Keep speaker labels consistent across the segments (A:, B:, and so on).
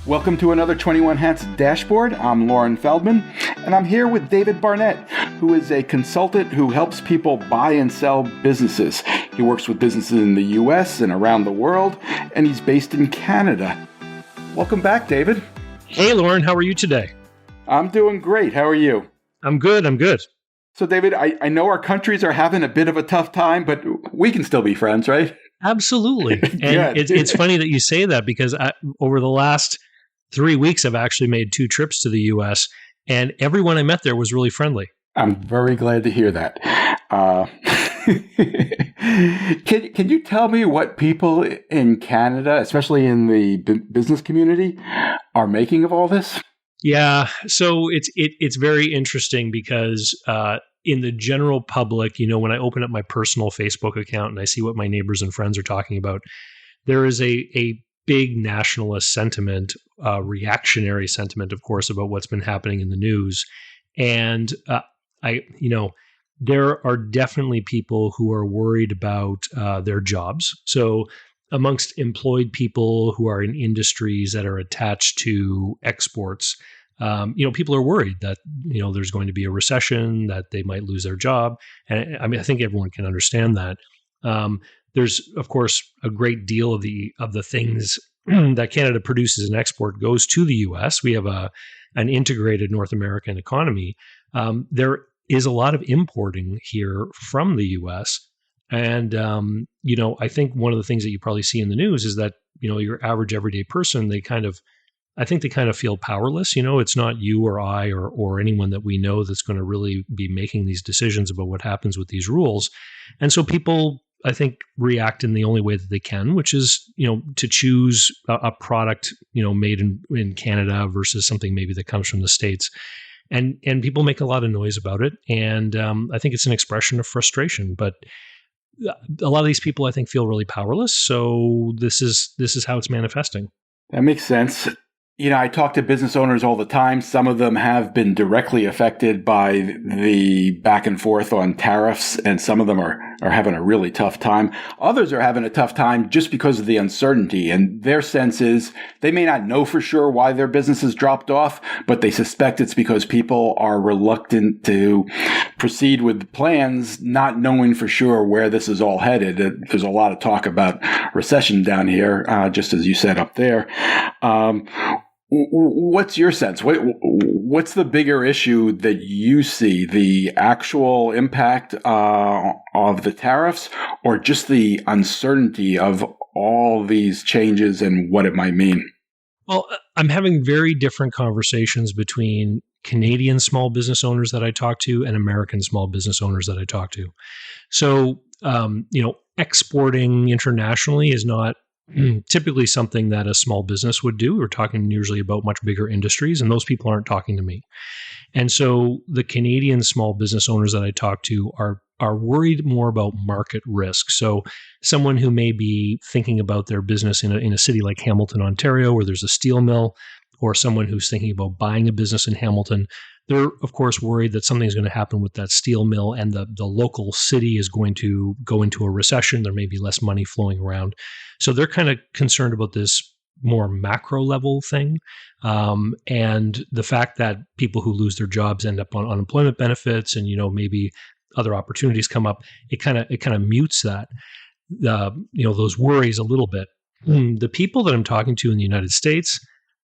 A: Welcome to another 21 Hats Dashboard. I'm Lauren Feldman, and I'm here with David Barnett, who is a consultant who helps people buy and sell businesses. He works with businesses in the U.S. and around the world, and he's based in Canada. Welcome back, David.
B: Hey, Lauren. How are you today?
A: I'm doing great. How are you?
B: I'm good.
A: So, David, I know our countries are having a bit of a tough time, but we can still be friends, right?
B: Absolutely. And it's funny that you say that because over the last 3 weeks, I've actually made 2 trips to the U.S., and everyone I met there was really friendly.
A: I'm very glad to hear that. Can you tell me what people in Canada, especially in the business community, are making of all this?
B: Yeah, so it's very interesting because in the general public, when I open up my personal Facebook account and I see what my neighbors and friends are talking about, there is a big nationalist sentiment, reactionary sentiment, of course, about what's been happening in the news. And there are definitely people who are worried about their jobs. So amongst employed people who are in industries that are attached to exports, people are worried that, there's going to be a recession, that they might lose their job. And I think everyone can understand that. There's, of course, a great deal of the things that Canada produces and export goes to the U.S. We have an integrated North American economy. There is a lot of importing here from the U.S. And, I think one of the things that you probably see in the news is that, your average everyday person, I think they kind of feel powerless. It's not you or I or anyone that we know that's going to really be making these decisions about what happens with these rules. And so people, I think, react in the only way that they can, which is, to choose a product, made in Canada versus something maybe that comes from the States. And people make a lot of noise about it. And I think it's an expression of frustration. But a lot of these people, I think, feel really powerless. So this is how it's manifesting.
A: That makes sense. I talk to business owners all the time. Some of them have been directly affected by the back and forth on tariffs, and some of them are having a really tough time. Others are having a tough time just because of the uncertainty, and their sense is they may not know for sure why their business has dropped off, but they suspect it's because people are reluctant to proceed with plans, not knowing for sure where this is all headed. There's a lot of talk about recession down here, just as you said up there. What's your sense? What's the bigger issue that you see? The actual impact of the tariffs, or just the uncertainty of all these changes and what it might mean?
B: Well, I'm having very different conversations between Canadian small business owners that I talk to and American small business owners that I talk to. So, exporting internationally is not typically something that a small business would do. We're talking usually about much bigger industries, and those people aren't talking to me. And so the Canadian small business owners that I talk to are worried more about market risk. So someone who may be thinking about their business in a city like Hamilton, Ontario, where there's a steel mill, or someone who's thinking about buying a business in Hamilton, they're, of course, worried that something's going to happen with that steel mill and the local city is going to go into a recession. There may be less money flowing around. So they're kind of concerned about this more macro level thing. And the fact that people who lose their jobs end up on unemployment benefits and, maybe other opportunities come up, it kind of mutes that, those worries a little bit. The people that I'm talking to in the United States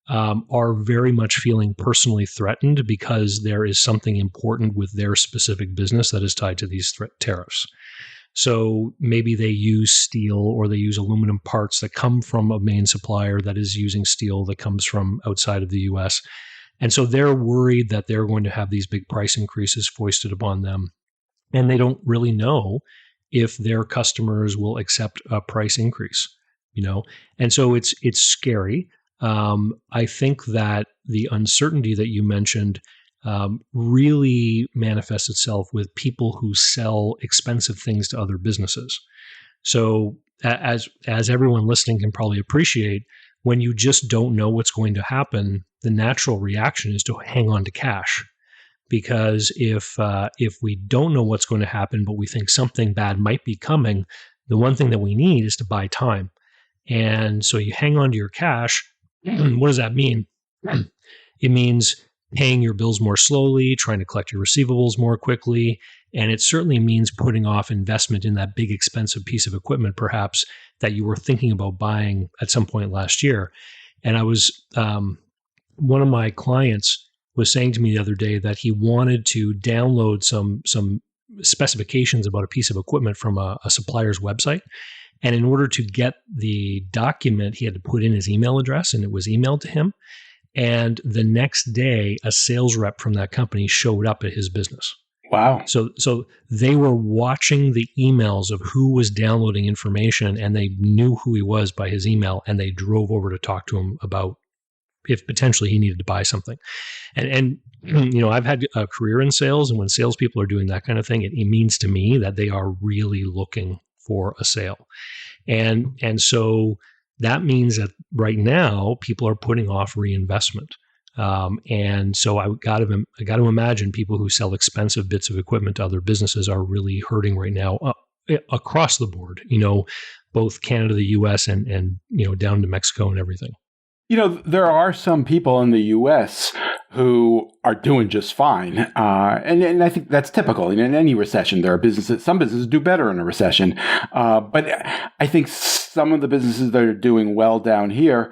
B: are very much feeling personally threatened because there is something important with their specific business that is tied to these tariffs. So maybe they use steel or they use aluminum parts that come from a main supplier that is using steel that comes from outside of the U.S. And so they're worried that they're going to have these big price increases foisted upon them. And they don't really know if their customers will accept a price increase, And so it's scary. I think that the uncertainty that you mentioned really manifests itself with people who sell expensive things to other businesses. So as everyone listening can probably appreciate, when you just don't know what's going to happen, the natural reaction is to hang on to cash. Because if we don't know what's going to happen, but we think something bad might be coming, the one thing that we need is to buy time. And so you hang on to your cash What does that mean? It means paying your bills more slowly, trying to collect your receivables more quickly. And it certainly means putting off investment in that big, expensive piece of equipment, perhaps, that you were thinking about buying at some point last year. And I was, one of my clients was saying to me the other day that he wanted to download some specifications about a piece of equipment from a supplier's website. And in order to get the document, he had to put in his email address, and it was emailed to him. And the next day, a sales rep from that company showed up at his business.
A: Wow.
B: So they were watching the emails of who was downloading information, and they knew who he was by his email, and they drove over to talk to him about if potentially he needed to buy something. And I've had a career in sales, and when salespeople are doing that kind of thing, it means to me that they are really looking for a sale. And so that means that right now people are putting off reinvestment. And so I got to imagine people who sell expensive bits of equipment to other businesses are really hurting right now across the board, both Canada, the US, and down to Mexico and everything.
A: There are some people in the U.S. who are doing just fine. And I think that's typical. In any recession, there are some businesses do better in a recession. But I think some of the businesses that are doing well down here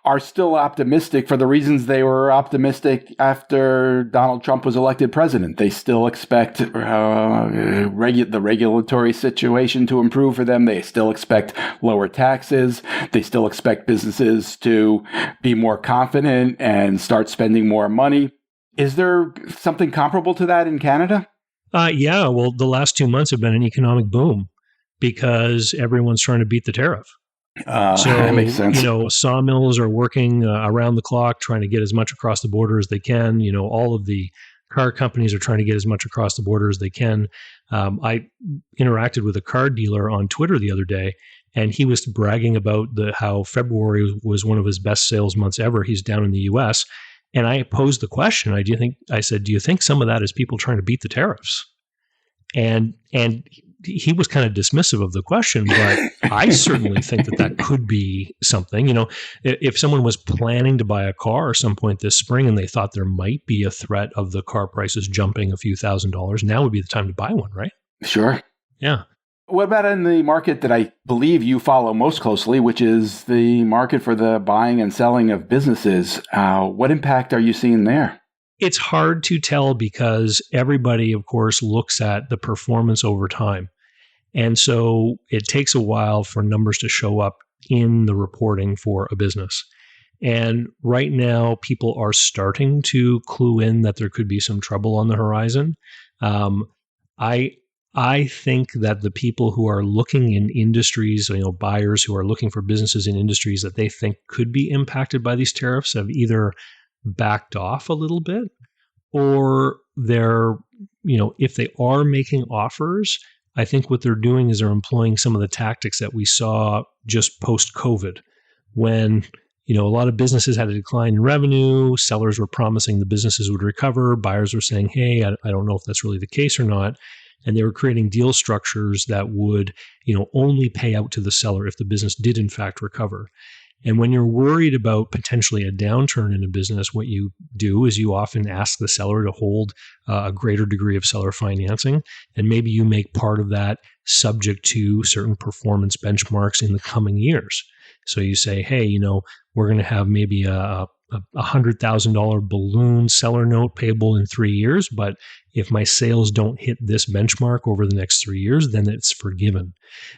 A: are still optimistic for the reasons they were optimistic after Donald Trump was elected president. They still expect the regulatory situation to improve for them. They still expect lower taxes. They still expect businesses to be more confident and start spending more money. Is there something comparable to that in Canada?
B: Yeah. Well, the last 2 months have been an economic boom because everyone's trying to beat the tariff. So
A: that makes sense.
B: Sawmills are working around the clock, trying to get as much across the border as they can. All of the car companies are trying to get as much across the border as they can. I interacted with a car dealer on Twitter the other day, and he was bragging about how February was one of his best sales months ever. He's down in the U.S. And I posed the question. I said, do you think some of that is people trying to beat the tariffs? And he was kind of dismissive of the question, but I certainly think that could be something. If someone was planning to buy a car at some point this spring and they thought there might be a threat of the car prices jumping a few $1,000s, now would be the time to buy one, right?
A: Sure.
B: Yeah.
A: What about in the market that I believe you follow most closely, which is the market for the buying and selling of businesses? What impact are you seeing there?
B: It's hard to tell because everybody, of course, looks at the performance over time. And so it takes a while for numbers to show up in the reporting for a business. And right now, people are starting to clue in that there could be some trouble on the horizon. I think that the people who are looking in industries, buyers who are looking for businesses in industries that they think could be impacted by these tariffs have either backed off a little bit, or they're, if they are making offers, I think what they're doing is they're employing some of the tactics that we saw just post-COVID when, a lot of businesses had a decline in revenue, sellers were promising the businesses would recover, buyers were saying, hey, I don't know if that's really the case or not. And they were creating deal structures that would, only pay out to the seller if the business did in fact recover. And when you're worried about potentially a downturn in a business, what you do is you often ask the seller to hold a greater degree of seller financing. And maybe you make part of that subject to certain performance benchmarks in the coming years. So you say, hey, we're going to have maybe a $100,000 balloon seller note payable in 3 years. But if my sales don't hit this benchmark over the next 3 years, then it's forgiven.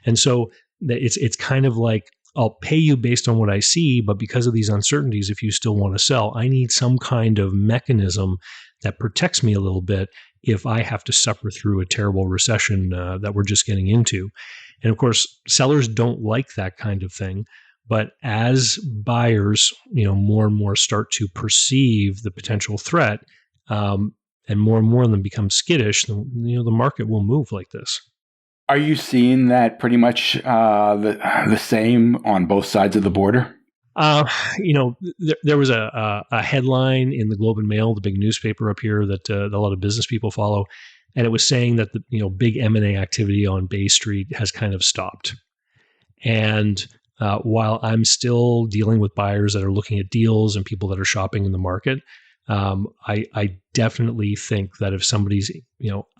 B: And so it's kind of like, I'll pay you based on what I see, but because of these uncertainties, if you still want to sell, I need some kind of mechanism that protects me a little bit if I have to suffer through a terrible recession that we're just getting into. And of course, sellers don't like that kind of thing. But as buyers, more and more start to perceive the potential threat, and more of them become skittish, the market will move like this.
A: Are you seeing that pretty much the same on both sides of the border?
B: There was a headline in the Globe and Mail, the big newspaper up here that a lot of business people follow, and it was saying that the big M&A activity on Bay Street has kind of stopped. And While I'm still dealing with buyers that are looking at deals and people that are shopping in the market, I definitely think that if somebody's,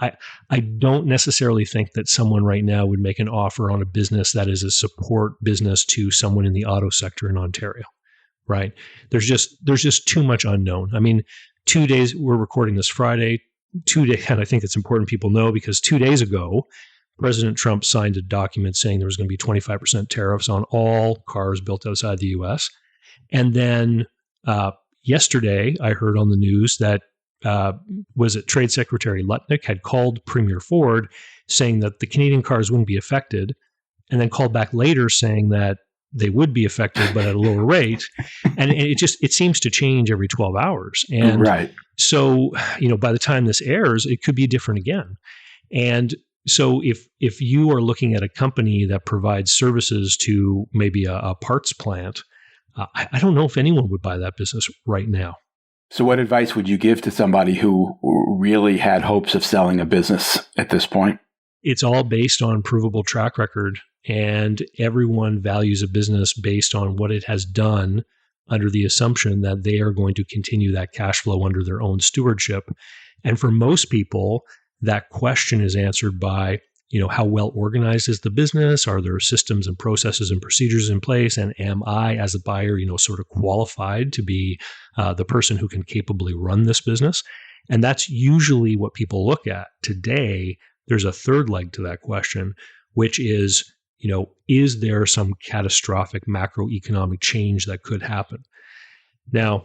B: I don't necessarily think that someone right now would make an offer on a business that is a support business to someone in the auto sector in Ontario, right? There's just too much unknown. I mean, 2 days, we're recording this Friday, 2 days, and I think it's important people know because 2 days ago, President Trump signed a document saying there was going to be 25% tariffs on all cars built outside the US. And then yesterday, I heard on the news that Trade Secretary Lutnick had called Premier Ford saying that the Canadian cars wouldn't be affected, and then called back later saying that they would be affected, but at a lower rate. And it seems to change every 12 hours. And
A: right.
B: So, by the time this airs, it could be different again. And so if you are looking at a company that provides services to maybe a parts plant, I don't know if anyone would buy that business right now.
A: So what advice would you give to somebody who really had hopes of selling a business at this point?
B: It's all based on provable track record, and everyone values a business based on what it has done under the assumption that they are going to continue that cash flow under their own stewardship. And for most people, that question is answered by, how well organized is the business? Are there systems and processes and procedures in place? And am I, as a buyer, sort of qualified to be the person who can capably run this business? And that's usually what people look at. Today, there's a third leg to that question, which is, is there some catastrophic macroeconomic change that could happen? Now,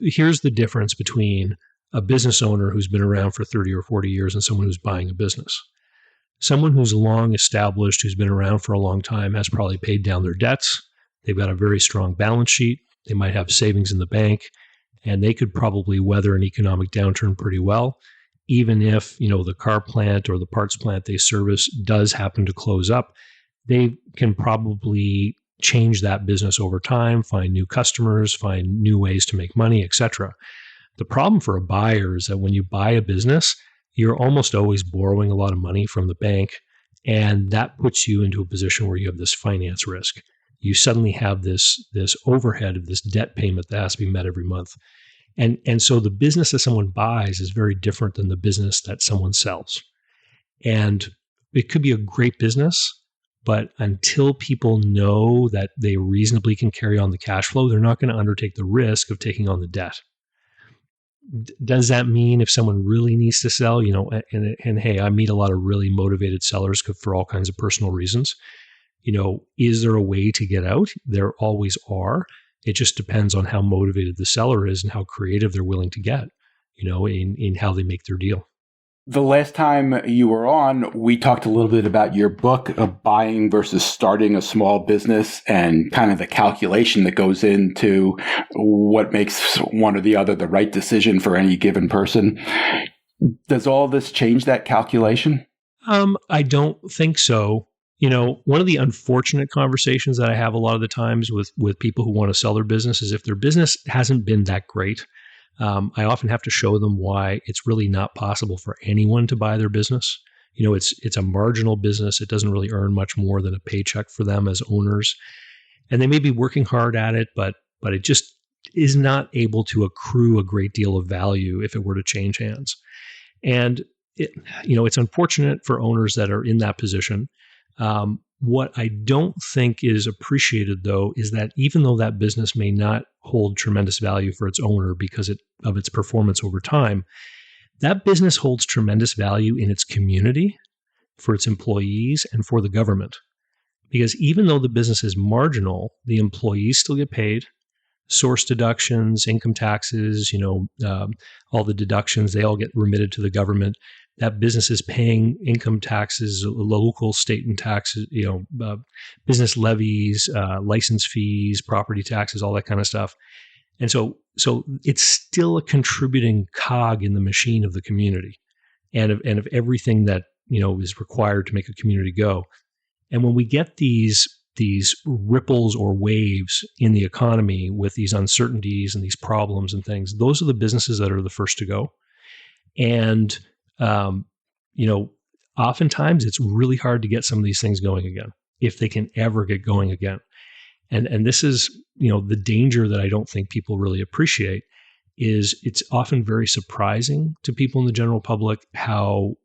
B: here's the difference between a business owner who's been around for 30 or 40 years and someone who's buying a business. Someone who's long established, who's been around for a long time, has probably paid down their debts. They've got a very strong balance sheet. They might have savings in the bank, and they could probably weather an economic downturn pretty well, even if, the car plant or the parts plant they service does happen to close up. They can probably change that business over time, find new customers, find new ways to make money, etc. The problem for a buyer is that when you buy a business, you're almost always borrowing a lot of money from the bank, and that puts you into a position where you have this finance risk. You suddenly have this overhead of this debt payment that has to be met every month. And so the business that someone buys is very different than the business that someone sells. And it could be a great business, but until people know that they reasonably can carry on the cash flow, they're not going to undertake the risk of taking on the debt. Does that mean if someone really needs to sell, and hey, I meet a lot of really motivated sellers for all kinds of personal reasons. Is there a way to get out? There always are. It just depends on how motivated the seller is and how creative they're willing to get, in how they make their deal.
A: The last time you were on, we talked a little bit about your book of buying versus starting a small business and kind of the calculation that goes into what makes one or the other the right decision for any given person. Does all this change that calculation?
B: I don't think so. One of the unfortunate conversations that I have a lot of the times with people who want to sell their business is if their business hasn't been that great. I often have to show them why it's really not possible for anyone to buy their business. It's a marginal business. It doesn't really earn much more than a paycheck for them as owners. And they may be working hard at it, but it just is not able to accrue a great deal of value if it were to change hands. And it's unfortunate for owners that are in that position. What I don't think is appreciated, though, is that even though that business may not hold tremendous value for its owner because of its performance over time, that business holds tremendous value in its community, for its employees, and for the government. Because even though the business is marginal, the employees still get paid. Source deductions, income taxes, all the deductions, they all get remitted to the government. That business is paying income taxes, local, state, and taxes, business levies, license fees, property taxes, all that kind of stuff. And so it's still a contributing cog in the machine of the community and of everything that, is required to make a community go. And when we get these ripples or waves in the economy with these uncertainties and these problems and things, those are the businesses that are the first to go. And oftentimes it's really hard to get some of these things going again. if they can ever get going again. And this is, the danger that I don't think people really appreciate is it's often very surprising to people in the general public how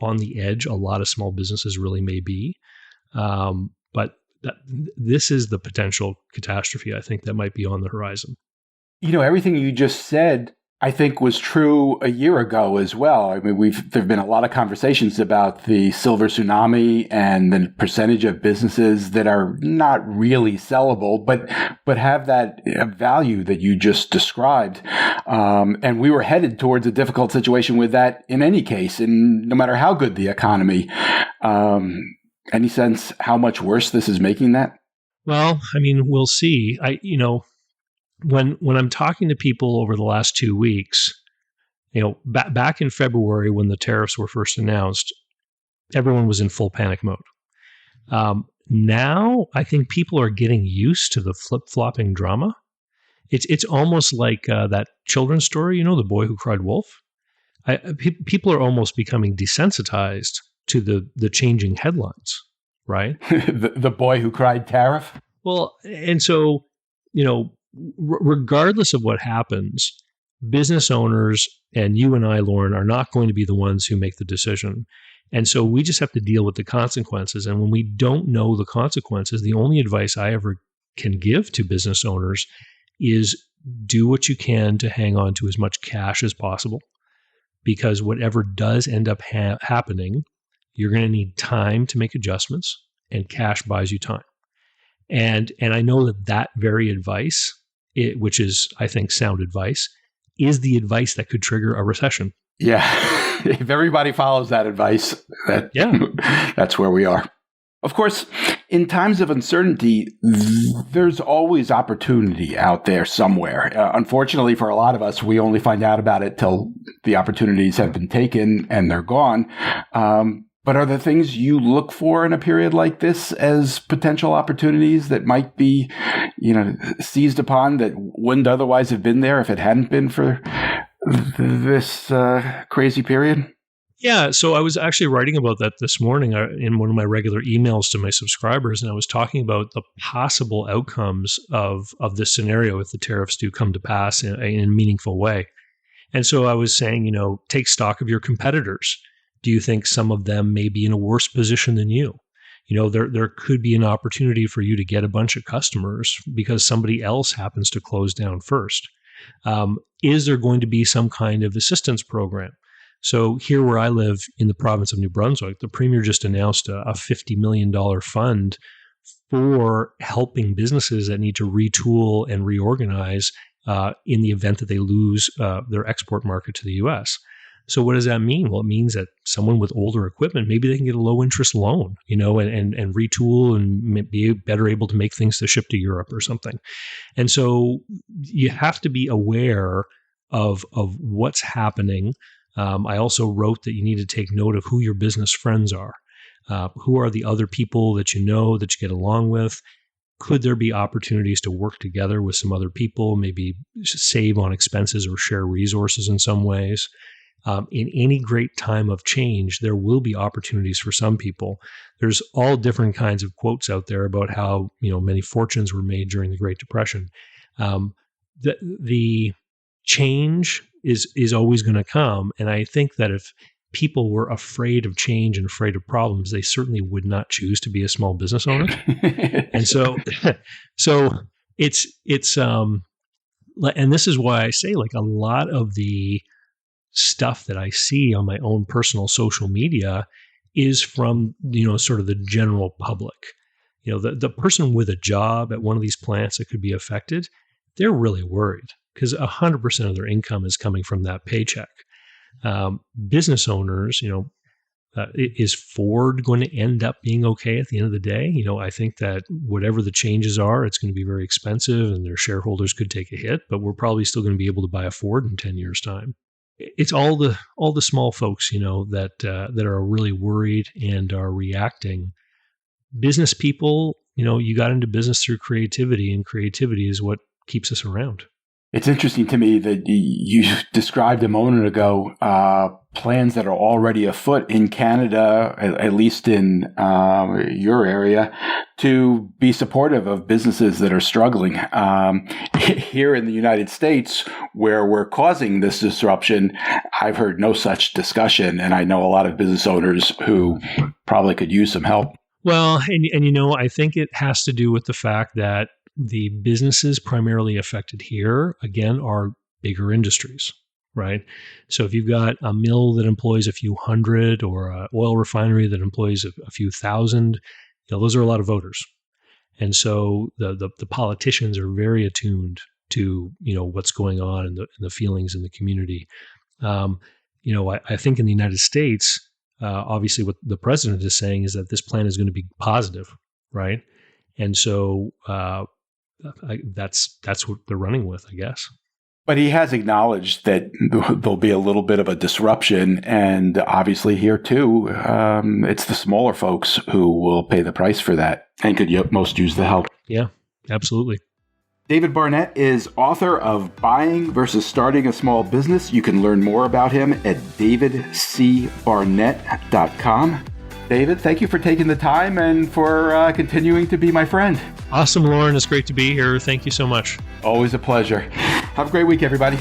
B: on the edge a lot of small businesses really may be. But this is the potential catastrophe, I think, that might be on the horizon.
A: Everything you just said, I think, was true a year ago as well. I mean, there've been a lot of conversations about the silver tsunami and the percentage of businesses that are not really sellable, but have that value that you just described. And we were headed towards a difficult situation with that in any case, and no matter how good the economy. Any sense how much worse this is making that?
B: Well, I mean, we'll see. When I'm talking to people over the last 2 weeks, back in February when the tariffs were first announced, everyone was in full panic mode. Now I think people are getting used to the flip-flopping drama. It's almost like that children's story, the boy who cried wolf. People are almost becoming desensitized to the changing headlines, right?
A: the boy who cried tariff.
B: Well, and so, regardless of what happens, business owners and you and I, Lauren, are not going to be the ones who make the decision. And so we just have to deal with the consequences. And when we don't know the consequences, the only advice I ever can give to business owners is do what you can to hang on to as much cash as possible, because whatever does end up happening, you're going to need time to make adjustments, and cash buys you time. And I know that very advice, which is, I think, sound advice, is the advice that could trigger a recession.
A: Yeah. If everybody follows that advice, that's where we are. Of course, in times of uncertainty, there's always opportunity out there somewhere. Unfortunately, for a lot of us, we only find out about it till the opportunities have been taken and they're gone. But are there things you look for in a period like this as potential opportunities that might be, seized upon that wouldn't otherwise have been there if it hadn't been for this crazy period?
B: Yeah, so I was actually writing about that this morning in one of my regular emails to my subscribers, and I was talking about the possible outcomes of this scenario if the tariffs do come to pass in a meaningful way. And so I was saying, take stock of your competitors. Do you think some of them may be in a worse position than you? There could be an opportunity for you to get a bunch of customers because somebody else happens to close down first. Is there going to be some kind of assistance program? So here where I live in the province of New Brunswick, the Premier just announced a $50 million fund for helping businesses that need to retool and reorganize in the event that they lose their export market to the U.S. So what does that mean? Well, it means that someone with older equipment, maybe they can get a low interest loan, and retool and be better able to make things to ship to Europe or something. And so you have to be aware of what's happening. I also wrote that you need to take note of who your business friends are. Who are the other people that you know that you get along with? Could there be opportunities to work together with some other people, maybe save on expenses or share resources in some ways? In any great time of change, there will be opportunities for some people. There's all different kinds of quotes out there about how many fortunes were made during the Great Depression. The change is always going to come, and I think that if people were afraid of change and afraid of problems, they certainly would not choose to be a small business owner. And so it's and this is why I say, like, a lot of the stuff that I see on my own personal social media is from, sort of the general public. The person with a job at one of these plants that could be affected, they're really worried because 100% of their income is coming from that paycheck. Business owners, is Ford going to end up being okay at the end of the day? I think that whatever the changes are, it's going to be very expensive and their shareholders could take a hit, but we're probably still going to be able to buy a Ford in 10 years' time. It's all the small folks, that are really worried and are reacting. Business people, you got into business through creativity, and creativity is what keeps us around.
A: It's interesting to me that you described a moment ago plans that are already afoot in Canada, at least in your area, to be supportive of businesses that are struggling. Here in the United States, where we're causing this disruption, I've heard no such discussion, and I know a lot of business owners who probably could use some help.
B: Well, and I think it has to do with the fact that the businesses primarily affected here, again, are bigger industries, right? So if you've got a mill that employs a few hundred or an oil refinery that employs a few thousand, those are a lot of voters. And so the politicians are very attuned to, what's going on and the feelings in the community. I think in the United States, obviously what the president is saying is that this plan is going to be positive, right? And so that's what they're running with, I guess.
A: But he has acknowledged that there'll be a little bit of a disruption. And obviously here too, it's the smaller folks who will pay the price for that and could most use the help.
B: Yeah, absolutely.
A: David Barnett is author of Buying versus Starting a Small Business. You can learn more about him at davidcbarnett.com. David, thank you for taking the time and for continuing to be my friend.
B: Awesome, Lauren. It's great to be here. Thank you so much.
A: Always a pleasure. Have a great week, everybody.